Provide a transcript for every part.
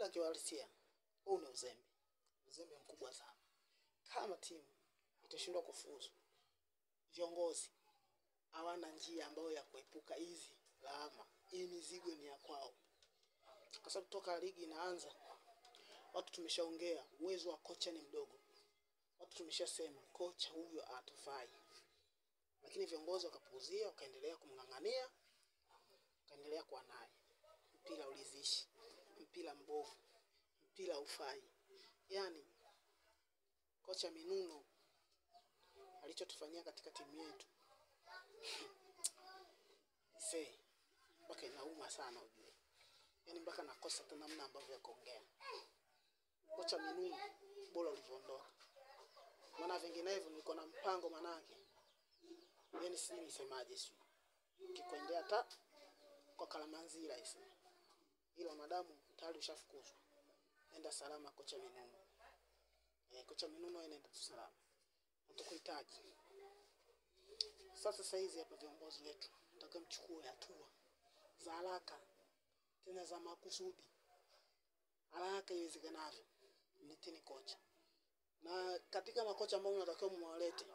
ila kiwalisia huu ni uzembe mkubwa sana. Kama timu itashindwa kufuzu, viongozi hawana njia ambayo ya kuepuka hizi lawama. Hii mizigo ni ya kwao. Kwa sababu toka ligi inaanza, watu tumeshaongea uwezo wa kocha ni mdogo. Watu tumeshasema kocha huyo hatufai. Lakini viongozi wakapuuzia, wakaendelea kumng'ang'ania, wakaendelea kuwa naye. Mpira ulizishi, mpira mbovu, mpira ufai. Yaani kocha Minuno alichotufanyia katika timu yetu, mpaka inauma sana ujue. Yaani mpaka nakosa hata namna ambavyo ya kuongea. Kocha Minuno bora ulivyoondoka. Maana vinginevyo nilikuwa na mpango manake. Yaani si nisemaje sio. Kikwendea hata kwa Kalamanzira hizo. Ila madamu tayari ushafukuzwa. Nenda salama kocha Minuno. Kocha Minuno anaenda salama. Hatukuhitaji. Sasa hizi hapa viongozi wetu nataka mchukue hatua za haraka, tena za makusudi. Haraka iwezekanavyo. Mleteni kocha. Na katika makocha ambao mnatakiwa mwalete,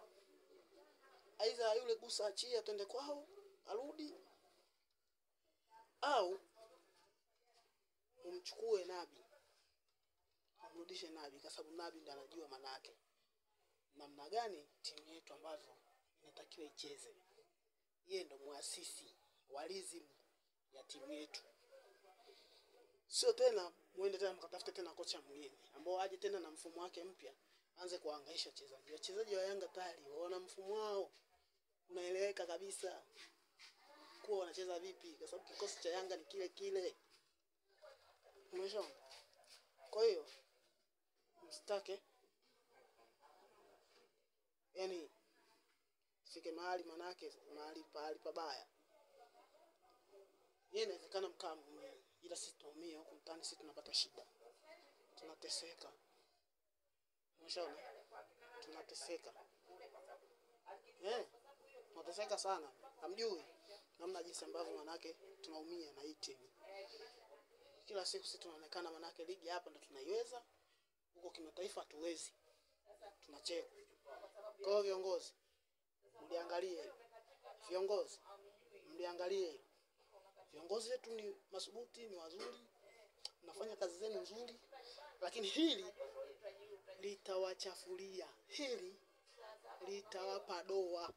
aidha yule Gusa achia twende kwao, arudi, au umchukue Nabi. Amrudishe Nabi kwa sababu Nabi ndiye anajua maana yake. Namna gani timu yetu ambavyo inatakiwa icheze. Yeye ndo muasisi walizi ya timu yetu. Sio tena muende tena mkatafute tena kocha mwingine ambao aje tena na mfumo wake mpya anze kuhangaisha wachezaji. Wachezaji wa Yanga tayari wana mfumo wao unaeleweka kabisa kuwa wanacheza vipi, kwa sababu kikosi cha Yanga ni kile kile. Umeshaona? Kwa hiyo msitake yani fike mahali manake mahali pabaya. Yeye inawezekana mkamu ila sisi tunaumia huko mtaani, sisi tunapata shida. Tunateseka. Umeshaona? Tunateseka. Tunateseka sana. Hamjui namna jinsi ambavyo manake tunaumia na hii timu. Kila siku sisi tunaonekana manake ligi hapa ndo tunaiweza, huko kimataifa hatuwezi. Tunacheka. Kwa hiyo viongozi mliangalie. Viongozi mliangalie. Viongozi wetu ni masubuti, ni wazuri, mnafanya kazi zenu nzuri, lakini hili litawachafulia, hili litawapa doa.